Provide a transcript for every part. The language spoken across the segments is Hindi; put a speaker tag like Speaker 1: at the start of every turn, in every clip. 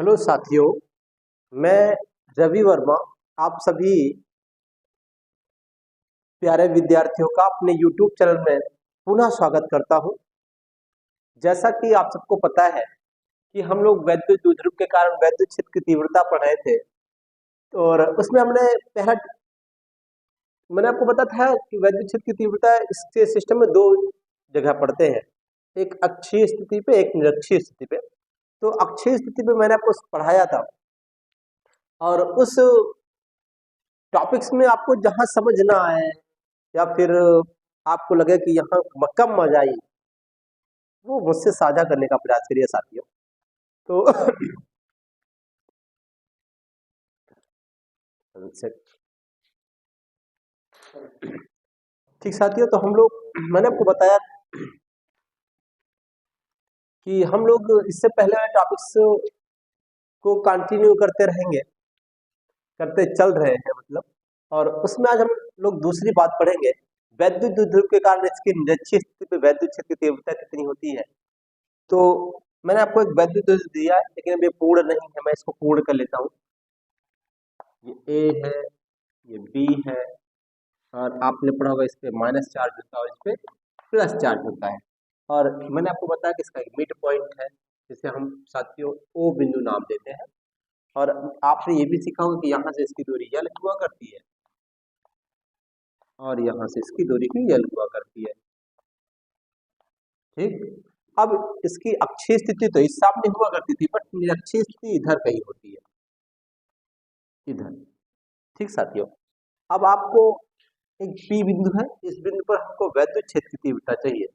Speaker 1: हेलो साथियों, मैं रवि वर्मा आप सभी प्यारे विद्यार्थियों का अपने YouTube चैनल में पुनः स्वागत करता हूं। जैसा कि आप सबको पता है कि हम लोग वैद्युत द्विध्रुव के कारण वैद्युत क्षेत्र की तीव्रता पढ़ रहे थे और उसमें मैंने आपको बताया था कि वैद्युत क्षेत्र की तीव्रता इसके सिस्टम में दो जगह पढ़ते हैं, एक अक्षीय स्थिति पे, एक निरक्षीय स्थिति पे। तो अक्षीय स्थिति पे मैंने आपको पढ़ाया था और उस टॉपिक्स में आपको जहां समझ ना आए या फिर आपको लगे कि यहाँ कम मजा आई, वो मुझसे साझा करने का प्रयास करिए साथियों। तो ठीक साथियों, तो मैंने आपको बताया कि हम लोग इससे पहले वाले टॉपिक्स को कंटिन्यू करते रहेंगे, करते चल रहे हैं मतलब। और उसमें आज हम लोग दूसरी बात पढ़ेंगे, वैद्युत द्विध्रुव के कारण इसकी निरक्षीय स्थिति पे वैद्युत क्षेत्र की तीव्रता कितनी होती है। तो मैंने आपको एक वैद्युत द्विध्रुव दिया है, लेकिन अब ये पूर्ण नहीं है, मैं इसको पूर्ण कर लेता हूँ। ये ए है, ये बी है, और आपने पढ़ा होगा इस पे माइनस चार्ज होता है और इस पे प्लस चार्ज होता है। और मैंने आपको बताया कि इसका एक मिड पॉइंट है, जिसे हम साथियों ओ बिंदु नाम देते हैं। और आपने ये भी सीखा होगा कि यहाँ से इसकी दूरी यल हुआ करती है और यहाँ से इसकी दूरी भी यल हुआ करती है। ठीक, अब इसकी अक्षीय स्थिति तो इस सामने हुआ करती थी, बट निरक्षीय स्थिति इधर कहीं होती है, इधर। ठीक साथियों, अब आपको एक पी बिंदु है, इस बिंदु पर हमको वैद्युत क्षेत्र की तीव्रता चाहिए।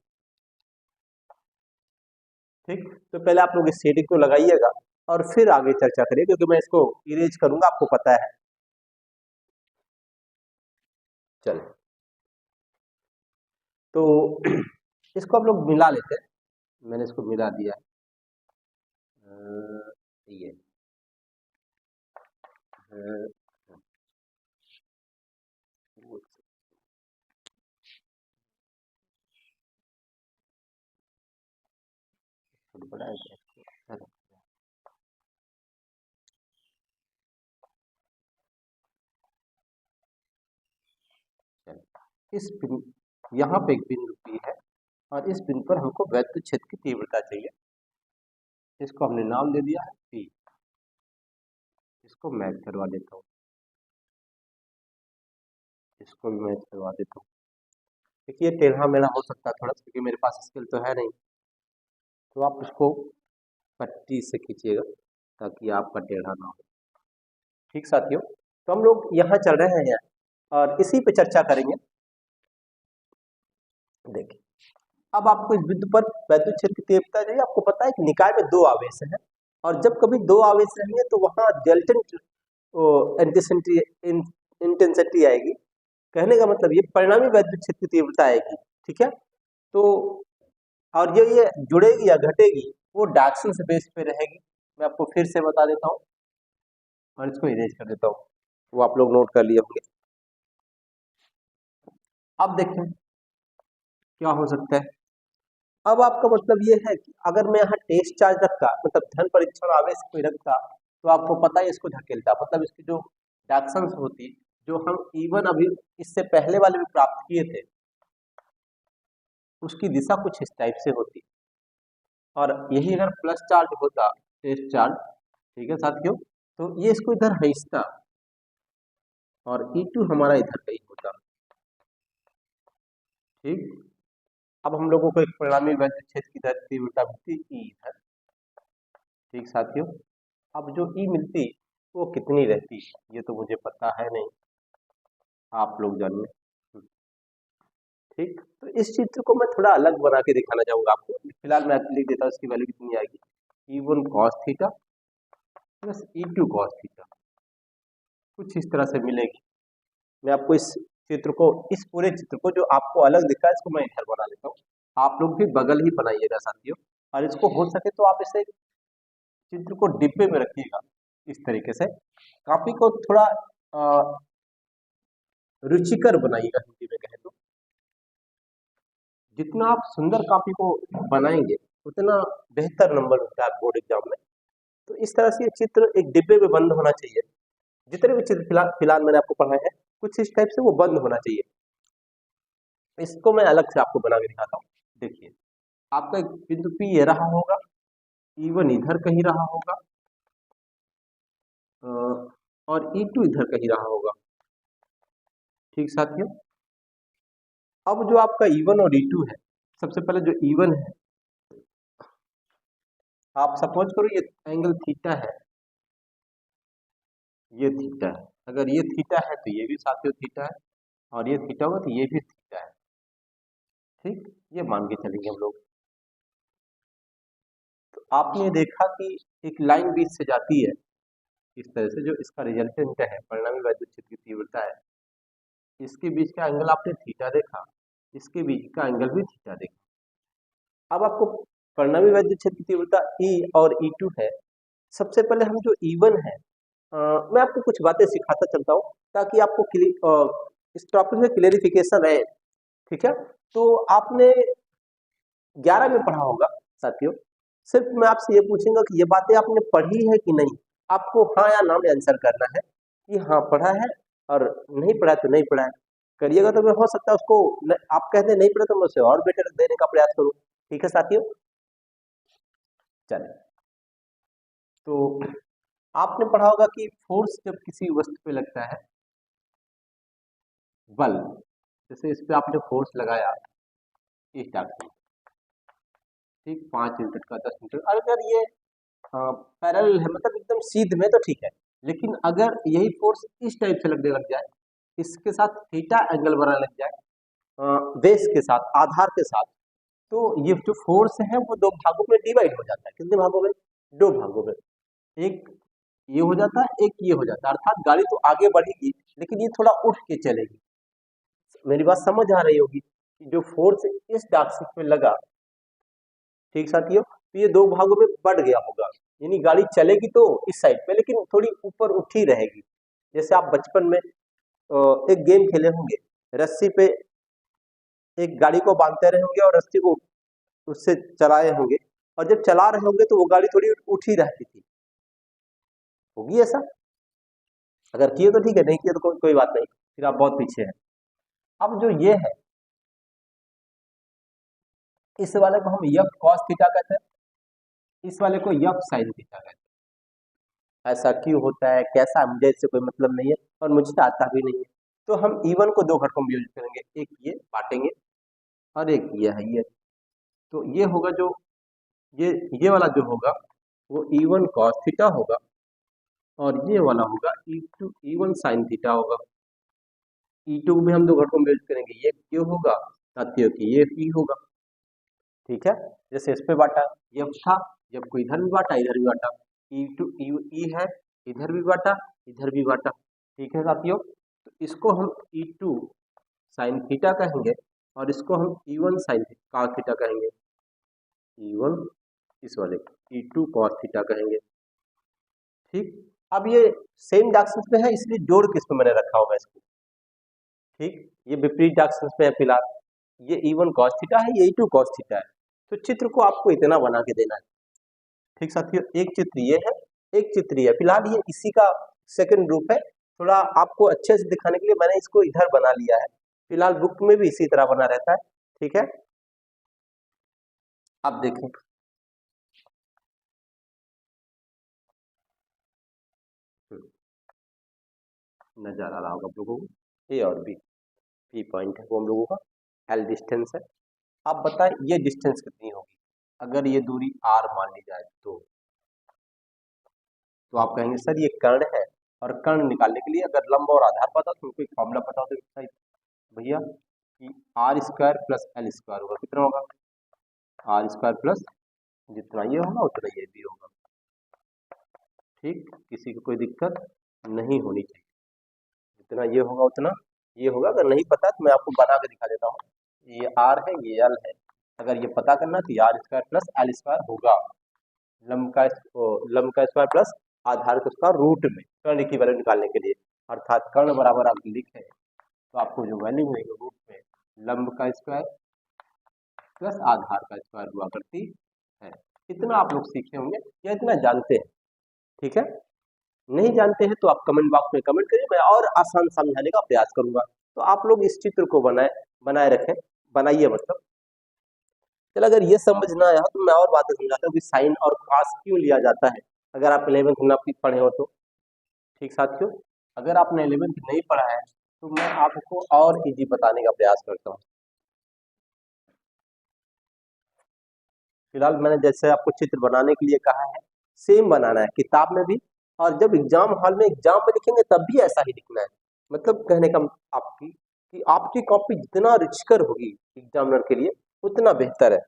Speaker 1: ठीक, तो पहले आप लोग इस शेडिंग को लगाइएगा और फिर आगे चर्चा करिए, क्योंकि मैं इसको इरेज करूंगा, आपको पता है। चलो, तो इसको हम लोग मिला लेते हैं। मैंने इसको मिला दिया है, ये बड़ा है। इस बिंदु, यहाँ पे एक बिंदु पी है और इस बिंदु पर हमको वैद्युत क्षेत्र की तीव्रता चाहिए। इसको हमने नाम दे दिया है पी। इसको मैच करवा देता हूँ, इसको भी मैच करवा देता हूँ। देखिए टेढ़ा मेढ़ा हो सकता है थोड़ा, क्योंकि मेरे पास स्केल तो है नहीं, तो आप उसको पट्टी से खींचिएगा ताकि आपका टेढ़ा ना हो। ठीक साथियों, तो हम लोग यहाँ चल रहे हैं और इसी पे चर्चा करेंगे। देखिए, अब आपको इस बिंदु पर वैद्युत क्षेत्र की तीव्रता चाहिए। आपको पता है कि निकाय में दो आवेश हैं, और जब कभी दो आवेश रहेंगे तो वहां डेल्टन इंटेंसिटी आएगी। कहने का मतलब ये परिणामी वैद्युत क्षेत्र की तीव्रता आएगी। ठीक है, तो और ये जुड़ेगी या घटेगी वो डायरेक्शन से बेस पे रहेगी। मैं आपको फिर से बता देता हूँ और इसको इरेज कर देता हूँ, वो आप लोग नोट कर लिए होंगे। अब देखें क्या हो सकता है। अब आपका मतलब ये है कि अगर मैं यहाँ टेस्ट चार्ज रखता, मतलब धन परीक्षण आवेश कोई रखता, तो आपको पता है इसको धकेलता, मतलब इसकी जो डायरेक्शंस होती, जो हम इवन अभी इससे पहले वाले में प्राप्त किए थे, उसकी दिशा कुछ इस टाइप से होती। और यही अगर प्लस चार्ज होता, टेस्ट चार्ज, ठीक है साथियों, तो ये इसको इधर खींचता और E2 हमारा इधर कहीं होता। ठीक, अब हम लोगों को एक परिणामी वैद्युत क्षेत्र की तीव्रता मिलती ई इधर। ठीक साथियों, अब जो ई मिलती वो कितनी रहती ये तो मुझे पता है नहीं, आप लोग जानिए। ठीक, तो इस चित्र को मैं थोड़ा अलग बना के दिखाना चाहूंगा आपको। फिलहाल मैं लिख देता हूँ इसकी वैल्यू कितनी आएगी, E1 cos theta plus E2 cos theta, कुछ इस तरह से मिलेगी। मैं आपको इस चित्र को, इस पूरे चित्र को जो आपको अलग दिखा है, इसको मैं इधर बना लेता हूँ। आप लोग भी बगल ही बनाइएगा साथियों, और इसको हो सके तो आप इसे चित्र को डिब्बे में रखिएगा इस तरीके से। कॉपी को थोड़ा रुचिकर बनाइएगा, हिंदी में कहे तो। जितना आप सुंदर कॉपी को बनाएंगे उतना बेहतर नंबर मिलता है बोर्ड एग्जाम में। तो इस तरह से ये चित्र एक डिब्बे में बंद होना चाहिए। जितने भी चित्र फिलहाल फिलहाल मैंने आपको पढ़ाए हैं कुछ इस टाइप से वो बंद होना चाहिए। इसको मैं अलग से आपको बना के दिखाता हूँ। देखिए आपका एक बिंदु P ये रहा होगा, E1 इधर कहीं रहा होगा और E2 इधर कहीं रहा होगा। ठीक साथियों, अब जो आपका E1 और E2 है, सबसे पहले जो E1 है, आप सपोज करो ये एंगल थीटा है, ये थीटा है। अगर ये थीटा है तो ये भी साथियों थीटा है, और ये थीटा होगा तो ये भी थीटा है। ठीक, ये मान के चलेंगे हम लोग। तो आपने देखा कि एक लाइन बीच से जाती है इस तरह से, जो इसका रिजल्टेंट है, परिणामी वैद्युत क्षेत्र की तीव्रता है, इसके बीच का एंगल आपने थीटा देखा, इसके बीच का एंगल भी थीटा देखा। अब आपको परिणामी वैद्युत क्षेत्र की तीव्रता E और E2 है। सबसे पहले हम जो E1 है, मैं आपको कुछ बातें सिखाता चलता हूँ ताकि आपको इस टॉपिक में क्लियरिफिकेशन रहे। ठीक है, तो आपने 11 में पढ़ा होगा साथियों। सिर्फ मैं आपसे ये पूछूंगा कि ये बातें आपने पढ़ी है कि नहीं। आपको हाँ या ना में आंसर करना है कि हाँ पढ़ा है, और नहीं पढ़ा है तो नहीं पढ़ा है। करिएगा तो मैं हो सकता है उसको आप कहते नहीं पढ़ा तो मैं उसे और बेटर देने का प्रयास करूँ। ठीक है साथियों, चलिए। तो आपने पढ़ा होगा कि फोर्स जब किसी वस्तु पे लगता है, बल, जैसे इस पे आपने फोर्स लगाया इस डाक से, ठीक 5 न्यूटन का 10 न्यूटन, अगर ये पैरेलल है मतलब एकदम सीध में तो ठीक है, लेकिन अगर यही फोर्स इस टाइप से लगने लग जाए, इसके साथ थीटा एंगल बनाने लग जाए बेस के साथ, आधार के साथ, तो ये जो फोर्स है वो दो भागों में डिवाइड हो जाता है। कितने भागों में? दो भागों में। एक ये हो जाता है, एक ये हो जाता है, अर्थात गाड़ी तो आगे बढ़ेगी लेकिन ये थोड़ा उठ के चलेगी। मेरी बात समझ आ रही होगी कि जो फोर्स इस डार्कशिप पे लगा, ठीक साथियों, तो ये दो भागों में बढ़ गया होगा, यानी गाड़ी चलेगी तो इस साइड पे लेकिन थोड़ी ऊपर उठी रहेगी। जैसे आप बचपन में एक गेम खेले होंगे, रस्सी पे एक गाड़ी को बांधते रहे होंगे और रस्सी को उससे चलाए होंगे, और जब चला रहे होंगे तो वो गाड़ी थोड़ी उठी रहती थी। होगी ऐसा? अगर किए तो ठीक है, नहीं किए तो कोई बात नहीं, फिर आप बहुत पीछे हैं। अब जो ये है, इस वाले को हम यफ कॉस थीटा कहते हैं, इस वाले को यफ साइन थीटा कहते हैं। ऐसा क्यों होता है, कैसा, मुझे इससे कोई मतलब नहीं है और मुझे आता भी नहीं है। तो हम E1 को दो घटकों में यूज करेंगे, एक ये बांटेंगे और एक ये है ये। तो ये होगा जो ये वाला जो होगा वो E1 cos थीटा होगा, और ये वाला होगा E1 sin थीटा होगा। E2 में हम दो घटकों में यूज करेंगे, ये क्यों होगा साथियों की, ये P होगा। ठीक है, जैसे इस पे बांटा ये था, जब को इधर भी बांटा इधर भी बांटा, E2 E है, इधर भी बांटा इधर भी बांटा। ठीक है साथियों, तो इसको हम E2 sin थीटा कहेंगे और इसको हम E1 sin cos थीटा कहेंगे। E1 इस वाले E2 cos थीटा कहेंगे। ठीक, अब ये सेम डायरेक्शन में है इसलिए जोड़ के इसमें मैंने रखा होगा इसको। ठीक, ये विपरीत डायरेक्शन में है फिलहाल, ये E1 cos थीटा है, ये E2 cos थीटा है। तो चित्र को आपको इतना बना के देना है। ठीक साथियों, एक चित्र ये है, एक चित्र ये है, फिलहाल ये इसी का सेकंड रूप है। थोड़ा आपको अच्छे से दिखाने के लिए मैंने इसको इधर बना लिया है, फिलहाल बुक में भी इसी तरह बना रहता है। ठीक है, अब देखें, नजर आ रहा होगा आप लोगों को, ए और बी, पी पॉइंट है वो हम लोगों का, एल डिस्टेंस है। आप बताएं ये डिस्टेंस कितनी होगी अगर ये दूरी आर मान ली जाए तो आप कहेंगे सर ये कर्ण है, और कर्ण निकालने के लिए अगर लंब और आधार पता तो उनको एक फॉर्मूला पता होता है भैया कि r square plus l square होगा, कितना होगा, आर स्क्वायर प्लस जितना ये होगा उतना ये भी होगा। ठीक, किसी को कोई दिक्कत नहीं होनी चाहिए, जितना ये होगा उतना ये होगा। अगर नहीं पता तो मैं आपको बना के दिखा देता हूँ, ये आर है ये एल है, अगर ये पता करना तो r square plus l square होगा, लंब का स्क्वायर प्लस आधार का स्क्वायर रूट में, कर्ण की वैल्यू निकालने के लिए, अर्थात कर्ण बराबर आप लिखे तो आपको जो वैल्यू मिलेगी रूट में लंब का स्क्वायर प्लस आधार का स्क्वायर हुआ करती है। इतना आप लोग सीखे होंगे या इतना जानते हैं। ठीक है, नहीं जानते हैं तो आप कमेंट बॉक्स में कमेंट करिए, मैं और आसान समझाने का प्रयास करूंगा। तो आप लोग इस चित्र को बनाए बनाए रखें, बनाइए मतलब। चल अगर ये समझ ना आया तो मैं और बातें समझाता हूँ कि साइन और कॉस क्यों लिया जाता है, अगर आप 11th में आप पढ़े हो तो। ठीक साथियों, अगर आपने 11th नहीं पढ़ा है तो मैं आपको और इजी बताने का प्रयास करता हूँ। फिलहाल मैंने जैसे आपको चित्र बनाने के लिए कहा है, सेम बनाना है किताब में भी, और जब एग्जाम हॉल में एग्जाम में लिखेंगे तब भी ऐसा ही लिखना है। मतलब कहने का आपकी कि आपकी कॉपी जितना रिचकर होगी एग्जामिनर के लिए उतना बेहतर है।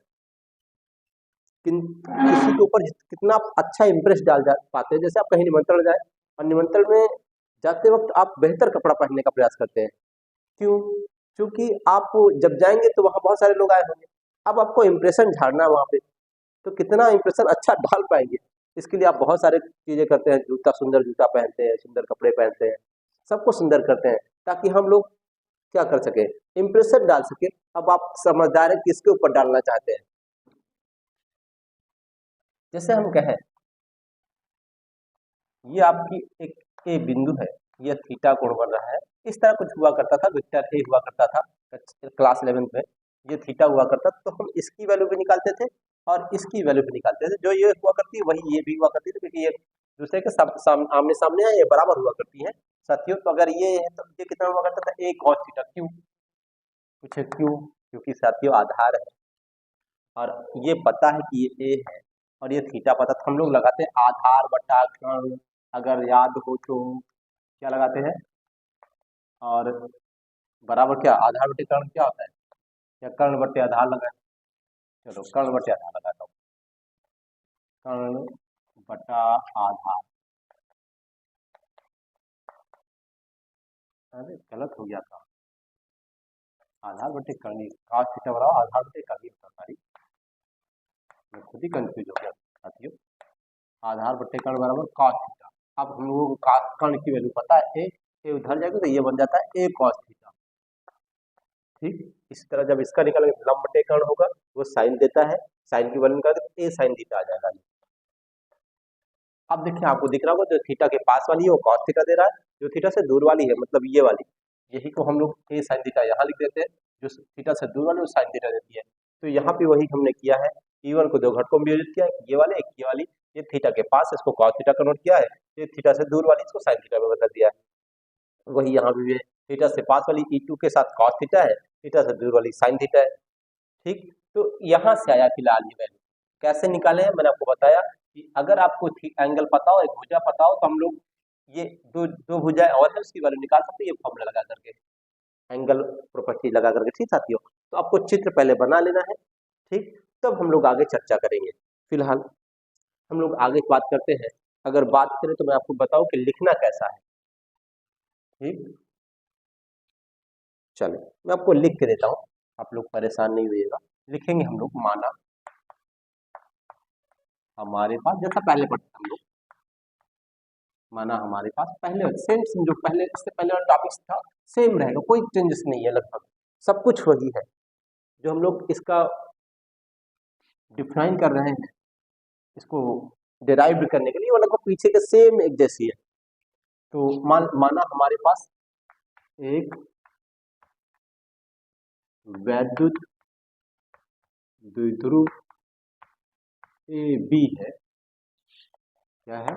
Speaker 1: किसी के ऊपर कितना आप अच्छा इंप्रेस डाल जा पाते हैं। जैसे आप कहीं निमंत्रण जाए और निमंत्रण में जाते वक्त आप बेहतर कपड़ा पहनने का प्रयास करते हैं। क्यों? क्योंकि आप जब जाएंगे तो वहां बहुत सारे लोग आए होंगे, अब आपको इंप्रेशन झाड़ना है वहां पे, तो कितना इंप्रेशन अच्छा डाल पाएंगे। इसके लिए आप बहुत सारे चीजें करते हैं, जूता सुंदर जूता पहनते हैं, सुंदर कपड़े पहनते हैं, सबको सुंदर करते हैं ताकि हम लोग क्या कर सके, इंप्रेशन डाल सके। अब आप समझदार है किसके ऊपर डालना चाहते हैं। जैसे हम कहें ये आपकी एक ए बिंदु है, यह थीटा कोण बन रहा है, इस तरह कुछ हुआ करता था, वेक्टर ए हुआ करता था क्लास 11th में, ये थीटा हुआ करता था, तो हम इसकी वैल्यू भी निकालते थे और इसकी वैल्यू भी निकालते थे। जो ये हुआ करती है वही ये भी हुआ करती थी, क्योंकि ये दूसरे के आमने सामने है, ये बराबर हुआ करती है साथियों। तो अगर ये है तो ये कितना हुआ करता था, ए कॉस थीटा। क्यों पूछे क्यों? क्योंकि साथियों आधार है और ये पता है कि ये ए है और ये थीटा पता, तो हम लोग लगाते हैं आधार बटा कर्ण, अगर याद हो तो क्या लगाते हैं, और बराबर क्या आधार बटे कर्ण क्या होता है, या कर्ण बटे आधार लगाए। चलो कर्ण बटे आधार लगाता हूँ, कर्ण बटा आधार। अरे गलत हो गया था, आधार बटे कर्ण cos थीटा बराबर आधार बटे कर्ण होता, सॉरी मैं खुद ही कंफ्यूज हो गया साथियों। आधार बटे कर्ण बराबर cos थीटा। अब हम लोगों को कर्ण की वैल्यू पता है, ए उधर जाएगा तो ये बन जाता है ए cos थीटा। ठीक, इस तरह जब इसका निकालेंगे लंब बटे कर्ण होगा, वो साइन देता है, साइन की वैल्यू निकालेंगे ए साइन थीटा आ जाएगा। अब देखिए आपको दिख रहा होगा जो थीटा के पास वाली है वो cos थीटा दे रहा है, जो थीटा से दूर वाली है मतलब ये वाली, यही को हम लोग ए साइन थीटा यहाँ लिख देते हैं, जो थीटा से दूर वाली वो साइन थीटा देती है। तो यहाँ पे वही हमने किया है, E1 को दो घटकों में विभाजित किया है, ये वाले एक ये वाली, ये थीटा के पास इसको cos थीटा कन्वर्ट किया है, ये थीटा से दूर वाली इसको साइन थीटा में बदल दिया है। वही यहाँ भी है, थीटा से पास वाली E2 के साथ cos थीटा है, थीटा से दूर वाली साइन थीटा है। ठीक, तो यहाँ से आया फिलहाल ये वैल्यू कैसे निकाले हैं, मैंने आपको बताया कि अगर आपको एंगल पता हो, एक भुजा पता हो, तो हम लोग ये दो दो भुजाएं और है उसकी वैल्यू निकाल सकते हैं, ये फॉर्मूला लगा करके, एंगल प्रॉपर्टी लगा करके। ठीक साथियों, तो आपको चित्र पहले बना लेना है, ठीक, तब हम लोग आगे चर्चा करेंगे। फिलहाल हम लोग आगे बात करते हैं। अगर बात करें तो मैं आपको बताऊं कि लिखना कैसा है। ठीक, चले मैं आपको लिख के देता हूँ, आप लोग परेशान नहीं होइएगा। लिखेंगे हम लोग, माना हमारे पास, जैसा पहले पढ़ते हम लोग, माना हमारे पास पहले सेम जो पहले इससे पहले वाला टॉपिक था सेम रहेगा, कोई चेंजेस नहीं है, लगभग सब कुछ वही है। जो हम लोग इसका डिफाइन कर रहे हैं, इसको डिराइव करने के लिए, वो लगभग पीछे के सेम एक जैसी है। तो माना हमारे पास एक वैद्युत द्विध्रुव ए बी है, क्या है,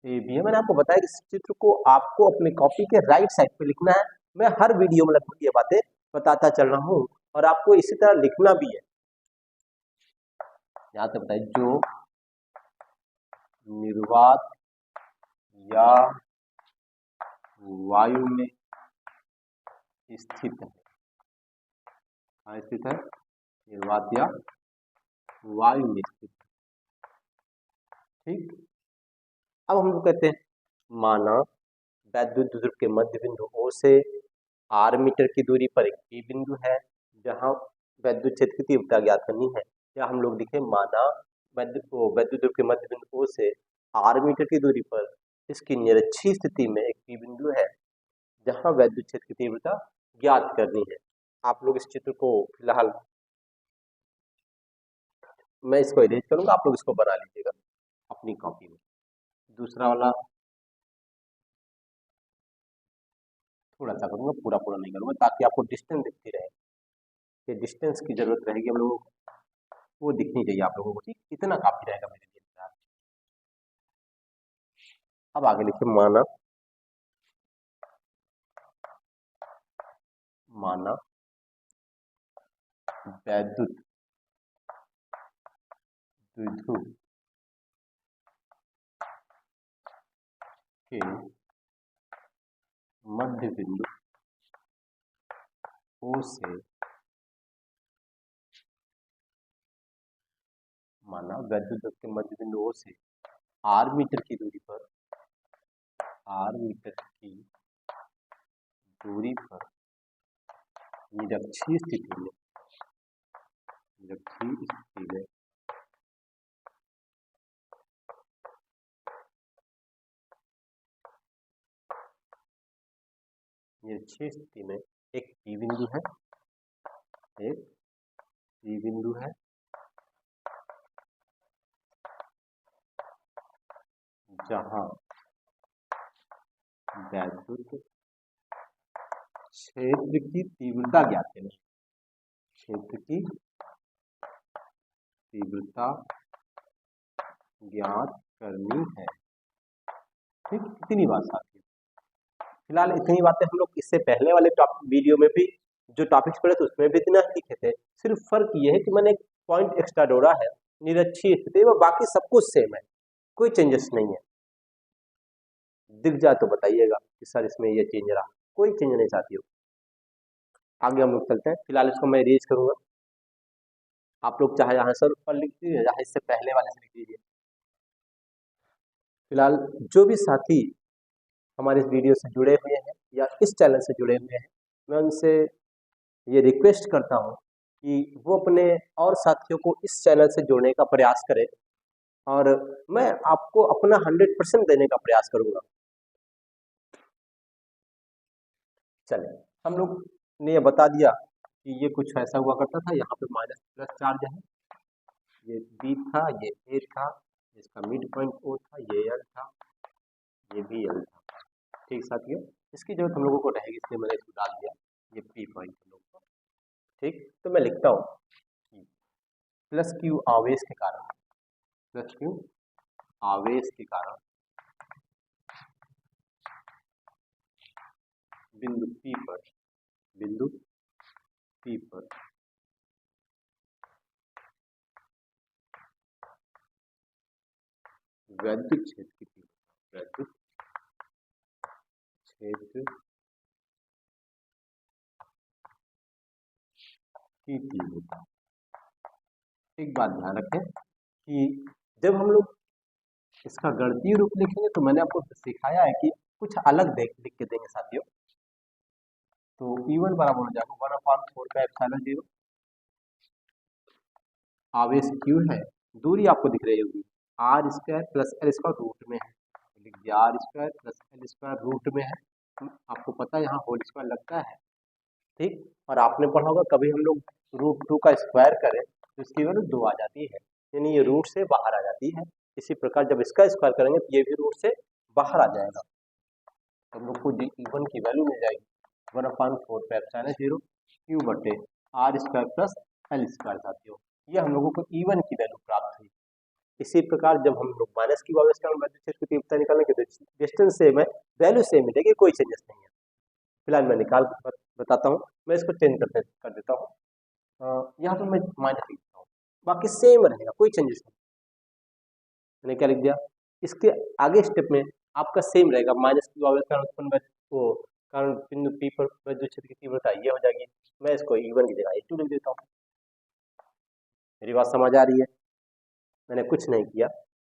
Speaker 1: ए बी है। मैंने आपको बताया कि इस चित्र को आपको अपने कॉपी के राइट साइड पे लिखना है। मैं हर वीडियो में लगभग ये बातें बताता चल रहा हूँ और आपको इसी तरह लिखना भी है। यहाँ से बताइए, जो निर्वात या वायु में स्थित है, कहाँ स्थित है, निर्वात या वायु में स्थित। ठीक, अब हम लोग कहते हैं माना वैद्युत द्विध्रुव के मध्य बिंदु O से r मीटर की दूरी पर एक P बिंदु है, जहां वैद्युत क्षेत्र की तीव्रता ज्ञात करनी है। या हम लोग लिखे माना वैद्युत ध्रुव के मध्य बिंदु O से r मीटर की दूरी पर इसकी निरक्षीय स्थिति में एक P बिंदु है, जहां वैद्युत क्षेत्र की तीव्रता ज्ञात करनी है। आप लोग इस चित्र को फिलहाल मैं इसको इरेज करूंगा, आप लोग इसको बना लीजिएगा अपनी कॉपी में। दूसरा वाला थोड़ा सा करूँगा, पूरा पूरा नहीं करूँगा, ताकि आपको डिस्टेंस दिखती रहे। ये डिस्टेंस की जरूरत रहेगी हम लोगों को, वो दिखनी चाहिए आप लोगों को, ठीक, इतना काफी रहेगा मेरे लिए फिलहाल। अब आगे लिखिए माना, माना वैद्युत द्विध्रुव के मध्य बिंदु O से, माना वैद्युत द्विध्रुव के मध्य बिंदु O से r मीटर की दूरी पर, r मीटर की दूरी पर निरक्षीय स्थिति में, निरक्षीय स्थिति में निरक्षीय स्थिति में एक P बिंदु है, एक P बिंदु है, जहां वैद्युत क्षेत्र की तीव्रता ज्ञात है, क्षेत्र की तीव्रता ज्ञात करनी है। ठीक, इतनी बात साथी। फिलहाल इतनी बातें हम लोग इससे पहले वाले वीडियो में भी जो टॉपिक्स पढ़े थे उसमें भी इतना सीखे थे। सिर्फ फर्क ये है कि मैंने एक पॉइंट एक्स्ट्रा जोड़ा है, निरक्षीय स्थिति में, बाकी सब कुछ सेम है, कोई चेंजेस नहीं है। दिख जाए तो बताइएगा कि सर इसमें ये चेंज रहा, कोई चेंज नहीं चाहती हो। आगे हम लोग चलते हैं। फिलहाल इसको मैं रेज करूंगा, आप लोग चाहे यहाँ सर ऊपर लिख दीजिए, चाहे इससे पहले वाले से लिख दीजिए। फिलहाल जो भी साथी हमारे इस वीडियो से जुड़े हुए हैं या इस चैनल से जुड़े हुए हैं, मैं उनसे ये रिक्वेस्ट करता हूँ कि वो अपने और साथियों को इस चैनल से जोड़ने का प्रयास करें, और मैं आपको अपना 100% देने का प्रयास करूंगा। चले, हम लोग ने ये बता दिया कि ये कुछ ऐसा हुआ करता था, यहाँ पे माइनस प्लस चार्ज है, ये बी था, ये ए था, इसका मिड पॉइंट ओ था, ये एल था, ये भी एल था। ठीक साथियों, इसकी जरूरत हम लोगों को रहेगी, इसलिए मैंने इसको डाल दिया, ये पी पॉइंट हम लोगों को। ठीक, तो मैं लिखता हूँ प्लस क्यू आवेश के कारण, प्लस क्यू आवेश के कारण बिंदु P पर, बिंदु P पर वैद्युत क्षेत्र की तीव्रता, वैद्युत क्षेत्र की तीव्रता। एक बात ध्यान रखें कि जब हम लोग इसका गणितीय रूप लिखेंगे तो मैंने आपको सिखाया है कि कुछ अलग लिख के देंगे साथियों। तो E1 बराबर हो जाएगा 1/4 आवेश Q है, दूरी आपको दिख रही होगी r square plus l square root में है, लिख दिया r square plus l square root में है। आपको पता है यहाँ होल स्क्वायर लगता है, ठीक। और आपने पढ़ा होगा कभी हम लोग √2 का स्क्वायर करें तो इसकी वैल्यू 2 आ जाती है, यानी ये रूट से बाहर आ जाती है। इसी प्रकार जब इसका स्क्वायर करेंगे तो ये भी रूट से बाहर आ जाएगा, तो हम लोग को E1 की वैल्यू मिल जाएगी 1/4 Q बटे r square plus l square साथियों। ये हम लोगों को E1 की वैल्यू प्राप्त हुई। इसी प्रकार जब हम लोग माइनस की वैल्यू की तीव्रता निकालेंगे तो डिस्टेंस सेम है, वैल्यू सेम मिलेगी, कोई चेंजेस नहीं है। फिलहाल मैं निकाल बताता हूँ, मैं इसको चेंज कर देता हूँ, यहाँ पर मैं माइनस लिखता हूँ, बाकी सेम रहेगा, कोई चेंजेस नहीं। मैंने क्या लिख दिया, इसके आगे स्टेप में आपका सेम रहेगा, माइनस की वैल्यू कारण उत्पन्न वो कारण बिंदु P पर वैद्युत क्षेत्र की तीव्रता ये हो जाएगी। मैं इसको E1 की जगह E2 लिख देता हूँ। मेरी बात समझ आ रही है? मैंने कुछ नहीं किया,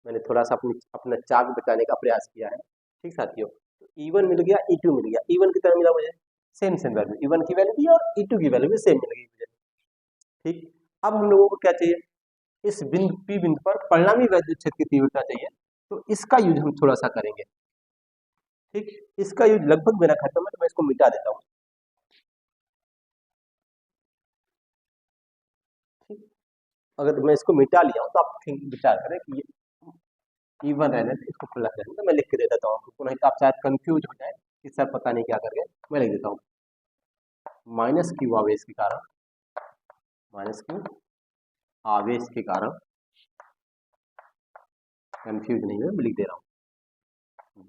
Speaker 1: मैंने थोड़ा सा अपना चाक बचाने का प्रयास किया है। ठीक साथियों, तो E1 मिल गया, E2 मिल गया। E1 की तरह मिला मुझे सेम वैल्यू, E1 की वैल्यू भी और E2 की वैल्यू भी सेम मिल गई मुझे। ठीक, अब हम लोगों को क्या चाहिए, इस बिंदु P बिंदु पर परिणामी वैद्युत क्षेत्र की तीव्रता चाहिए, तो इसका यूज हम थोड़ा सा करेंगे। ठीक, इसका यूज लगभग मेरा खत्म है, तो मैं इसको मिटा देता हूँ। ठीक, अगर मैं इसको मिटा लिया हूँ तो आप विचार करें कि E1 रहने दे, इसको प्लस रहने दे, मैं लिख के दे देता हूँ आपको, नहीं तो आप शायद कंफ्यूज हो जाए कि सर पता नहीं क्या कर गए। मैं लिख देता हूँ माइनस क्यू आवेश के कारण, माइनस क्यू आवेश के कारण, कंफ्यूज नहीं है, मैं लिख दे रहा हूँ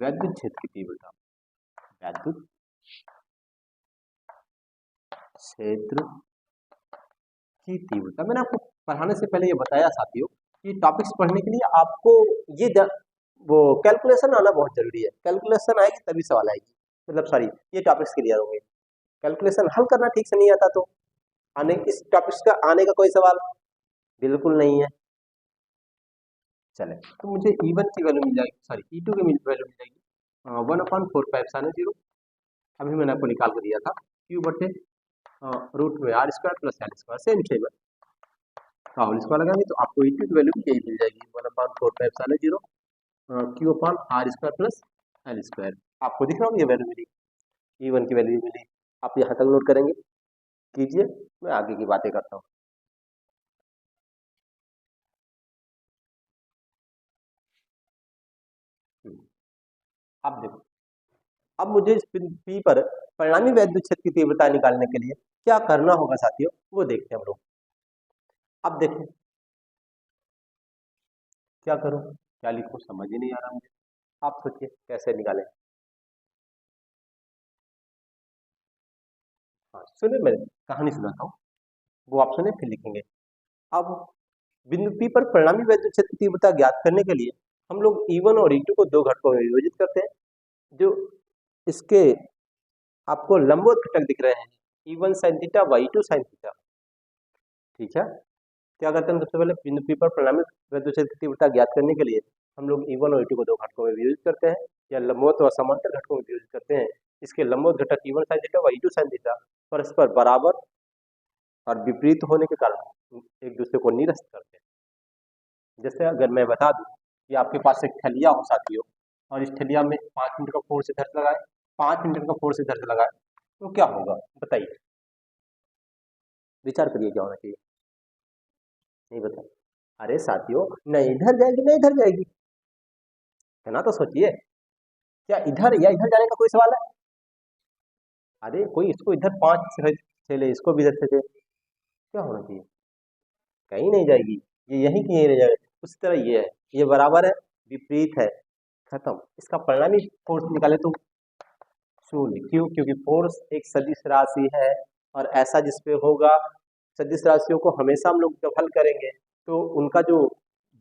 Speaker 1: वैद्युत क्षेत्र की तीव्रता, वैद्युत क्षेत्र की तीव्रता। मैंने आपको पढ़ाने से पहले ये बताया साथियों कि टॉपिक्स पढ़ने के लिए आपको ये वो कैलकुलेशन आना बहुत जरूरी है। कैलकुलेशन आएगी तभी सवाल आएगी, मतलब सॉरी ये टॉपिक्स क्लियर होंगे। कैलकुलेशन हल करना ठीक से नहीं आता तो आने इस टॉपिक्स का आने का कोई सवाल बिल्कुल नहीं है। चले तो मुझे E1 की वैल्यू मिल जाएगी, सॉरी E2 की वैल्यू मिल जाएगी 1/4 अभी मैंने आपको निकाल कर दिया था, क्यू बटे रूट में r square plus l square, same same है, होल स्क्वायर लगाएंगे तो आपको E2 की वैल्यू यही मिल जाएगी 1/4 q upon r square plus l square. आपको दिख रहा होगा ये वैल्यू मिली, E1 की वैल्यू मिली। आप यहाँ तक नोट करेंगे, कीजिए, मैं आगे की बातें करता हूँ। अब देखो, अब मुझे इस पी पर परिणामी वैद्युत क्षेत्र की तीव्रता निकालने के लिए क्या करना होगा साथियों, वो देखते हैं हम लोग। अब देखो क्या करूं, क्या लिखूं, समझ ही नहीं आ रहा मुझे। आप सोचिए कैसे निकालें। हाँ सुने, मैं कहानी सुनाता हूँ, वो आप सुने फिर लिखेंगे। अब बिंदु P पर परिणामी वैद्युत क्षेत्र की तीव्रता ज्ञात करने के लिए हम लोग E1 और E2 को दो घटकों में विभाजित करते हैं। जो इसके आपको लंबवत घटक दिख रहे हैं, E1 sin theta, Y2 sin theta, ठीक है। क्या करते हैं, सबसे पहले बिंदु P पर परिणामी वैद्युत क्षेत्र की तीव्रता ज्ञात करने के लिए हम लोग E1 और E2 को दो घटकों में विभाजित करते हैं, या लंबवत और समांतर घटकों में विभाजित करते हैं। इसके लंबवत घटक E1 sin theta, Y2 sin theta परस्पर बराबर और विपरीत होने के कारण एक दूसरे को निरस्त करते हैं। जैसे अगर मैं बता दूं कि आपके पास एक ठलिया हो साथियों, और इस ठलिया में 5 मीटर का फोर्स इधर से लगाए, 5 मीटर का फोर्स इधर से लगाए, तो क्या होगा बताइए, विचार करिए क्या होना चाहिए, नहीं बता। अरे साथियों, न इधर जाएगी न इधर जाएगी, है ना, तो सोचिए क्या इधर या इधर जाने का कोई सवाल है। अरे कोई इसको इधर 5 से ले, इसको भी इधर से ले, क्या होना चाहिए, कहीं नहीं जाएगी, ये यहीं की यहीं रह जाएगी। उसी तरह ये है, ये बराबर है, विपरीत है, खत्म। इसका परिणामी फोर्स निकाले तो शून्य, क्यों, क्योंकि फोर्स एक सदिश राशि है, और ऐसा जिसपे होगा, सदिश राशियों को हमेशा हम लोग जब हल करेंगे तो उनका जो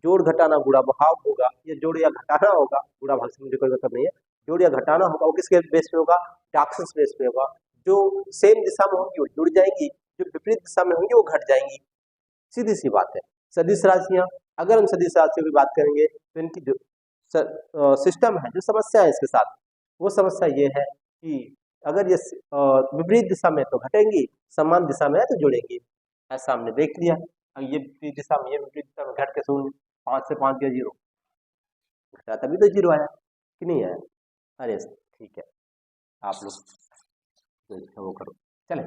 Speaker 1: जोड़ घटाना गुणा भाग होगा, ये जोड़ या घटाना होगा, गुणा भाग से मुझे कोई मतलब नहीं है, जोड़ या घटाना होगा, वो किसके बेस पे होगा, टॉक्सिस बेस पे होगा। जो सेम दिशा में होंगी वो जुड़ जाएंगी, जो विपरीत दिशा में होंगी वो घट जाएंगी, सीधी सी बात है। सदिश राशियां, अगर हम सदिश राशियों की बात करेंगे तो इनकी जो सिस्टम है, जो समस्या है इसके साथ, वो समस्या ये है कि अगर ये विपरीत दिशा में तो घटेंगी, समान दिशा में है तो जुड़ेंगी, ऐसा हमने देख लिया। अब ये विपरीत दिशा में, ये विपरीत दिशा में घट के शून्य, 5 से 5 गया 0, घटा तभी तो 0 आया कि नहीं आया। अरे ठीक है, आप लोग जो इच्छा वो करो, चले।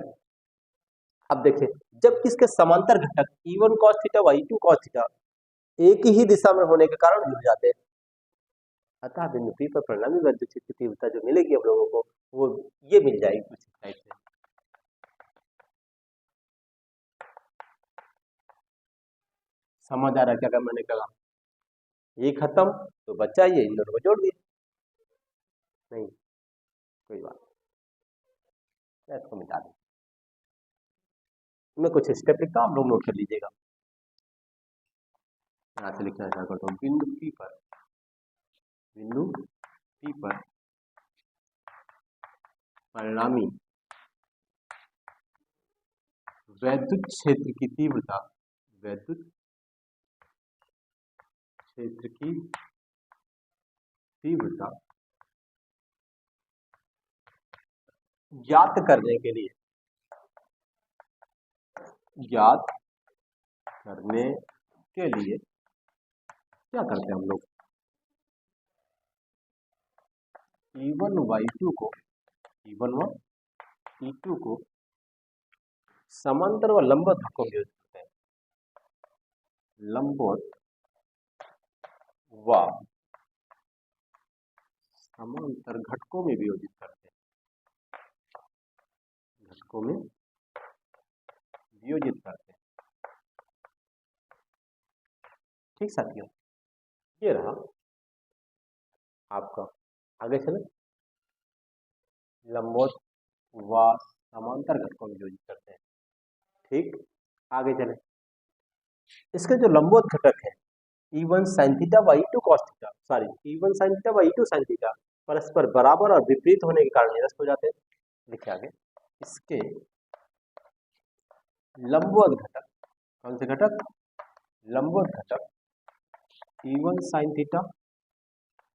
Speaker 1: अब देखिए, जब किसके समांतर घटक E1 cos theta, Y2 cos theta एक ही दिशा में होने के कारण जुड़ जाते हैं, अतः बिंदु P पर परिणामी वैद्युत क्षेत्र की तीव्रता जो मिलेगी हम लोगों को, वो ये मिल जाएगी कुछ इस टाइप से। समझ आ रहा है क्या मैंने कहा, ये खत्म तो बच्चा ये इन दोनों को जोड़ दिए, नहीं कोई बात नहीं, इसको मिटा दें। मैं कुछ स्टेप लिखता हूँ, आप लोग नोट कर लीजिएगा। यहाँ से लिखना स्टार्ट करता हूँ, बिंदु P पर, बिंदु P पर परिणामी वैद्युत क्षेत्र की तीव्रता, वैद्युत क्षेत्र की तीव्रता ज्ञात करने के लिए, ज्ञात करने के लिए क्या करते हैं हम लोग, E1 Y2 को, E1 व E2 को समांतर व लंबवत घटकों में करते हैं, लंबवत व समांतर घटकों में वियोजित करते हैं, घटकों में वियोजित करते हैं। ठीक साथियों, ये रहा आपका। आगे चले, लंबवत व समांतर घटकों में वियोजित करते हैं। ठीक, आगे चले। इसके जो लंबवत घटक है E1 sin थीटा व E2 cos theta, sorry E1 sin theta व E2 sin थीटा परस्पर बराबर और विपरीत होने के कारण निरस्त हो जाते हैं। लिखिए आगे, इसके लंबवत घटक, कौन से घटक? लंबवत घटक E1 sin थीटा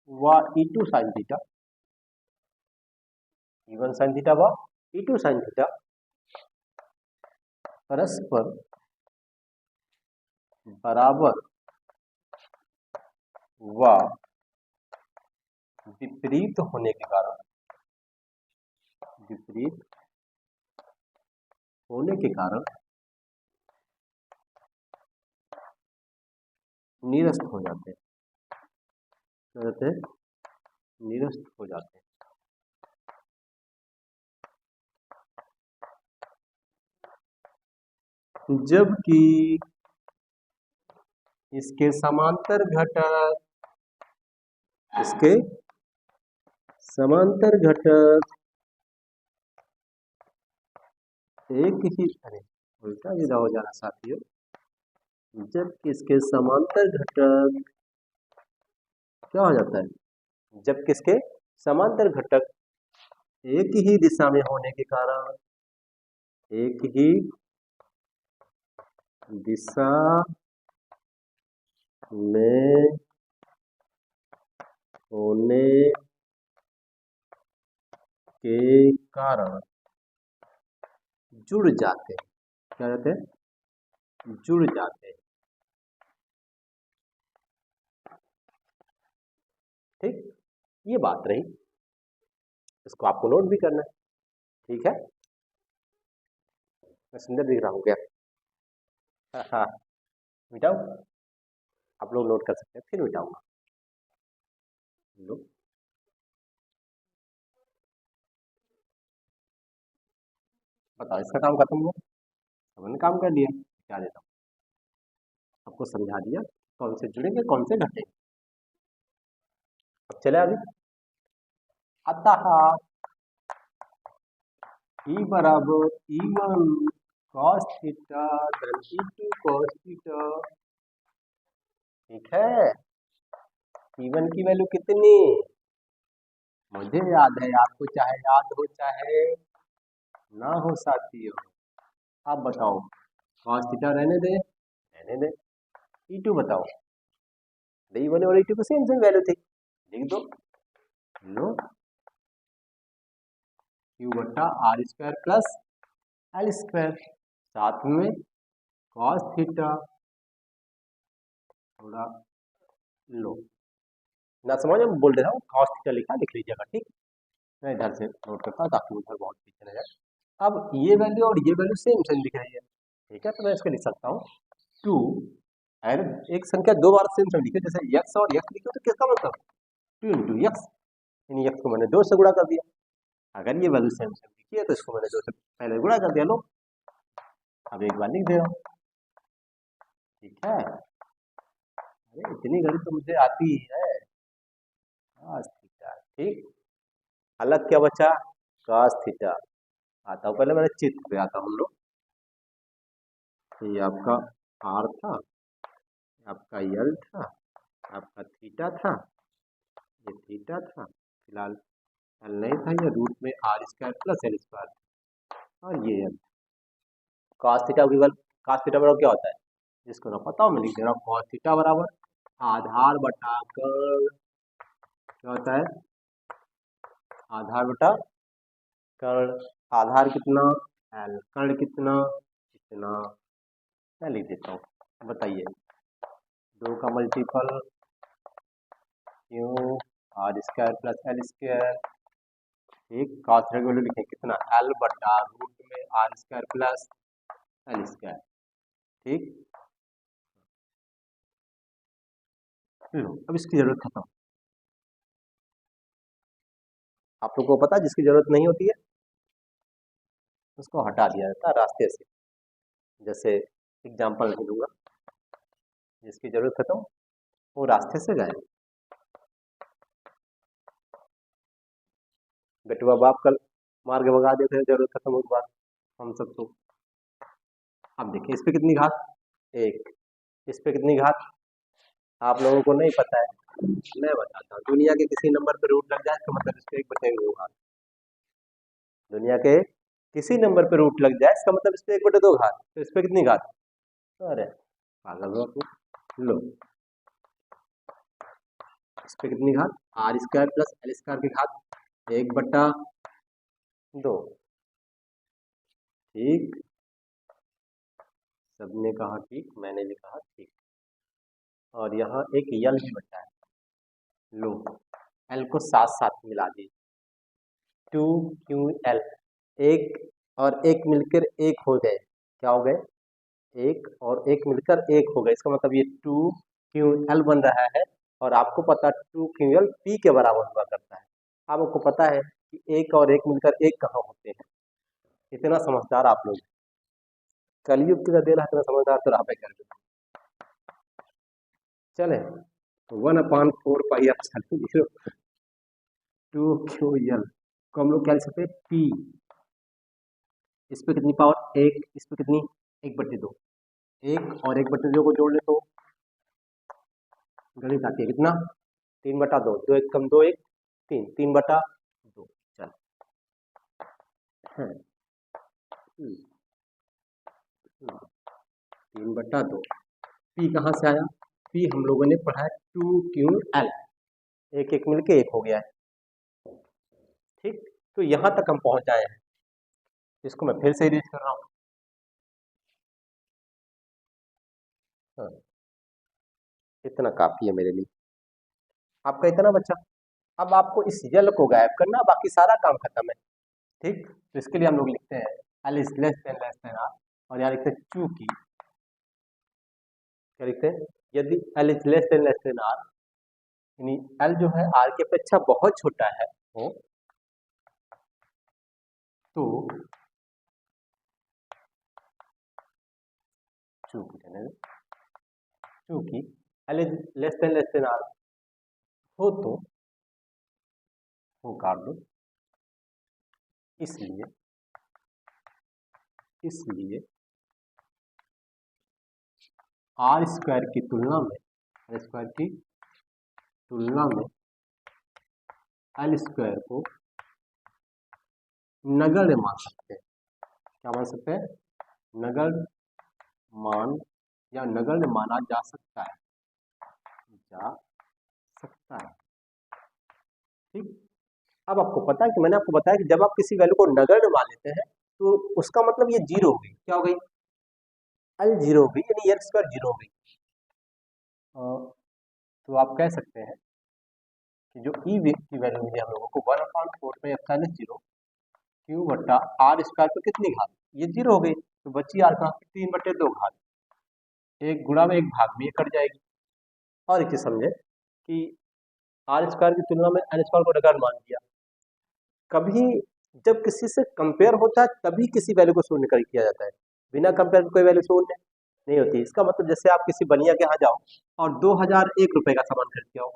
Speaker 1: व E2 sin theta, E1 sin theta व E2 sin थीटा परस्पर बराबर व विपरीत होने के कारण, विपरीत होने के कारण निरस्त हो जाते हैं। क्या होते हैं? निरस्त हो जाते हैं। जबकि इसके समांतर घटक, इसके समांतर घटक एक ही, अरे उल्टा विदा हो जाना साथियों, जबकि इसके समांतर घटक क्या हो जाता है? जबकि इसके समांतर घटक एक ही दिशा में होने के कारण, एक ही दिशा में होने के कारण जुड़ जाते हैं। क्या कहते हैं? जुड़ जाते हैं। ठीक, ये बात रही, इसको आपको नोट भी करना है। ठीक है, मैं सुंदर दिख रहा हूँ क्या? हाँ, मिटाओ, आप लोग नोट कर सकते हैं, फिर मिटाऊंगा। लो, बताओ, इसका काम खत्म हुआ, हमने काम कर लिया, क्या देता हूँ आपको, समझा दिया कौन से जुड़ेंगे कौन से घटेंगे। अब चले आगे, अतः E बराबर E1 cos थीटा धन E2 cos थीटा। ठीक है, E1 की वैल्यू कितनी? मुझे याद है, आपको चाहे याद हो चाहे ना हो साथियों। आप बताओ, cos थीटा रहने दे, रहने दे। E2 बताओ, E1 और E2 की सेम सेम वैल्यू थी, लिख दो। लो, Q बट्टा r square plus l square, साथ में cos थीटा, थोड़ा लो ना समझ में बोल रहा हूँ, cos थीटा लिखा, लिख लीजिएगा। ठीक, मैं इधर से नोट करता हूँ ताकि उधर बहुत पीछे न जाए। अब ये वैल्यू और ये वैल्यू सेम सेम दिख रही है। ठीक है, तो मैं इसको लिख सकता हूँ 2, एंड एक संख्या दो बार सेम सेम लिखे, जैसे x और x लिखे तो किसका मतलब 2 इंटू x, यानी x को मैंने 2 से गुणा कर दिया। अगर ये वैल्यू सेम सेम लिखी है तो इसको मैंने 2 से पहले गुणा कर दिया। लो, अब एक बार लिख दे रहा हूँ। ठीक है, अरे इतनी गणित तो मुझे आती ही है। cos थीटा, ठीक, अलग क्या बचा? cos theta. आता हूँ, पहले मैंने चित्र पे आता हूँ हम लोग। ये आपका r था, आपका l था, आपका थीटा था, ये थीटा था, फिलहाल l नहीं था, ये रूट में r square plus l square, और ये l। cos theta cos theta बराबर क्या होता है? जिसको ना पता हो मैं लिख दे रहा हूँ, cos थीटा बराबर आधार बटा कर्ण। क्या होता है? आधार बटा कर्ण। आधार कितना? l, कर्ण कितना? इतना। मैं लिख देता हूँ, बताइए, 2 का मल्टीपल क्यों r square plus l square. ठीक, cos थीटा की वैल्यू लिखें कितना? l बटा रूट में r square plus l square. ठीक, लो, अब इसकी जरूरत खत्म। आप लोगों को पता है जिसकी जरूरत नहीं होती है उसको हटा दिया जाता है रास्ते से। जैसे एग्जाम्पल नहीं दूंगा, जिसकी जरूरत है तो वो रास्ते से गए। बेटुआ बाप कल मार के भगा देते हैं जरूरत खत्म हो के बाद हम सब तो। अब देखिए इस पे कितनी घात, एक, इस पे कितनी घात आप लोगों को नहीं पता है, मैं बताता हूँ। दुनिया के किसी नंबर पे रूट लग जाए इसका मतलब इस पे 1/2 घात। दुनिया के किसी नंबर पे रूट लग जाए इसका मतलब इस पे 1/2 घात, तो इस पे कितनी घात, अरे पागल हो आप। लो इस पे कितनी घात, r² प्लस l² की घात 1/2। ठीक, सबने कहा ठीक, मैंने भी कहा ठीक। और यहाँ एक यल भी बचा है, लो एल को साथ साथ मिला दी, 2QL, एक और एक मिलकर एक हो गए, क्या हो गए, एक और एक मिलकर एक हो गए। इसका मतलब ये 2QL बन रहा है। और आपको पता 2QL P के बराबर हुआ करता है। आपको पता है कि एक और एक मिलकर एक कहाँ होते हैं। इतना समझदार आप लोग, कलयुग का देर है, इतना समझदार तो आप कर। चले 1/4 पाई 2QL को हम लोग क्या लिख सकते हैं, P। इस पे कितनी पावर, एक, इस पे कितनी, 1/2। एक और 1/2 को जोड़ ले तो गणित आती है कितना, 3/2, 2 1 कम 2 1 3, 3/2। चल 3/2। पी कहाँ से आया, पी हम लोगों ने पढ़ा है 2QL, एक एक मिलके एक हो गया है। ठीक, तो यहां तक हम पहुंच आए हैं। इसको मैं फिर से रीड कर रहा हूं। हाँ, इतना काफी है मेरे लिए, आपका इतना बच्चा। अब आपको इस यल को गायब करना, बाकी सारा काम खत्म है। ठीक, तो इसके लिए हम लोग लिखते हैं l is less than r, और यहाँ लिखते हैं चूंकि, क्या लिखते हैं, यदि l is less than r, यानी एल जो है आर की अपेक्षा बहुत छोटा है हो, तो चूंकि l is less than r हो तो वो काट दो, इसलिए r² की तुलना में, r² की तुलना में l² को नगण्य मान सकते हैं। क्या मान सकते हैं, नगण्य मान या नगण्य माना जा सकता है, ठीक। अब आपको पता है कि मैंने आपको बताया कि जब आप किसी वैल्यू को नगण्य मान लेते हैं तो उसका मतलब ये जीरो हो गई, क्या हो गई, एल जीरो हो गई, यानी l² जीरो हो गई। तो आप कह सकते हैं कि जो ई की वैल्यू मिली हम लोगों को 1/4 Q/r² पर कितनी घात, ये जीरो हो गई, तो बची आर का 3/2 घात, एक गुणा में एक भाग में ये कट जाएगी। और एक चीज समझे कि r² की तुलना में l² को नगण्य मान दिया, कभी जब किसी से कंपेयर होता है तभी किसी वैल्यू को शून्य कर किया जाता है, बिना कंपेयर कोई वैल्यू शून्य नहीं होती। इसका मतलब जैसे आप किसी बनिया के यहाँ जाओ और 2001 रुपए का सामान खरीद के आओ,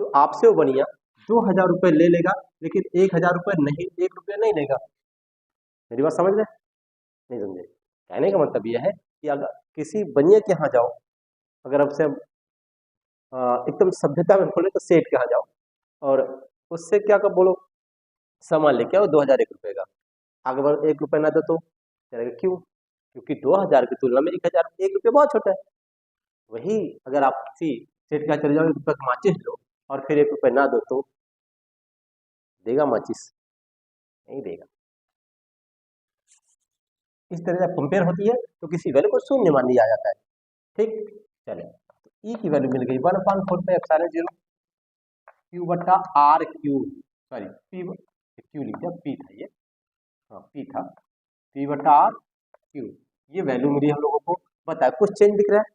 Speaker 1: तो आपसे वो बनिया 2000 रुपए ले लेगा, लेकिन 1000 रुपए नहीं, 1 रुपया नहीं लेगा। मेरी बात समझ रहे, नहीं समझे, कहने का मतलब यह है कि अगर किसी बनिया के यहाँ जाओ, अगर आपसे एकदम सभ्यता में बोले तो सेठ के यहाँ जाओ और उससे क्या कर बोलो सामान लेके आओ 2001 रुपए का, आगे बढ़ 1 रुपया ना दो तो चलेगा, क्यों, क्योंकि 2000 की तुलना में 1000 1 रुपया बहुत छोटा है। वही अगर आप किसी सेठ के यहाँ चले जाओ, 1 रुपया का माचिस लो और फिर 1 रुपया ना दो तो देगा माचिस, नहीं देगा। इस तरह जब कंपेयर होती है तो किसी वैल्यू को शून्य मान लिया जाता है। ठीक, चले तो ई की वैल्यू मिल गई 1/4 Q/r³ सॉरी क्यू लिख दिया, पी था ये, हाँ पी था, P/r³, ये वैल्यू मिली हम लोगों को। बताया कुछ चेंज दिख रहा है,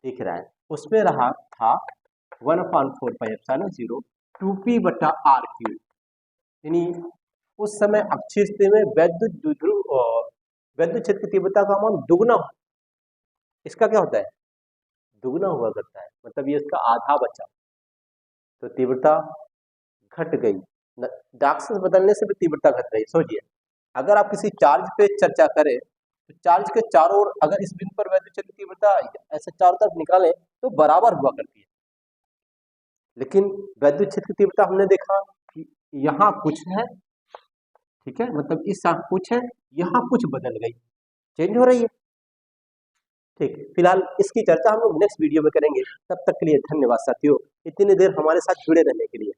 Speaker 1: दिख रहा है, उसमें रहा था 1/4 पाई 0 2p/r3, यानी उस समय अक्षीय स्थिति में वैद्युत क्षेत्र की तीव्रता का मान दुगना हो, इसका क्या होता है, दुगना हुआ करता है, मतलब ये इसका आधा बचा, तो तीव्रता घट गई। डार्कनेस बदलने से भी तीव्रता घट रही। सोचिए, अगर आप किसी चार्ज पे चर्चा करें तो चार्ज के चारों ओर अगर इस बिंदु पर वैद्युत क्षेत्र की तीव्रता ऐसे चारों तरफ निकालें तो बराबर हुआ करती है, लेकिन वैद्युत क्षेत्र की तीव्रता हमने देखा कि यहाँ कुछ है, ठीक है, मतलब इस साथ कुछ है, यहाँ कुछ बदल गई, चेंज हो रही है। ठीक, फिलहाल इसकी चर्चा हम लोग नेक्स्ट वीडियो में करेंगे। तब तक के लिए धन्यवाद साथियों, इतनी देर हमारे साथ जुड़े रहने के लिए।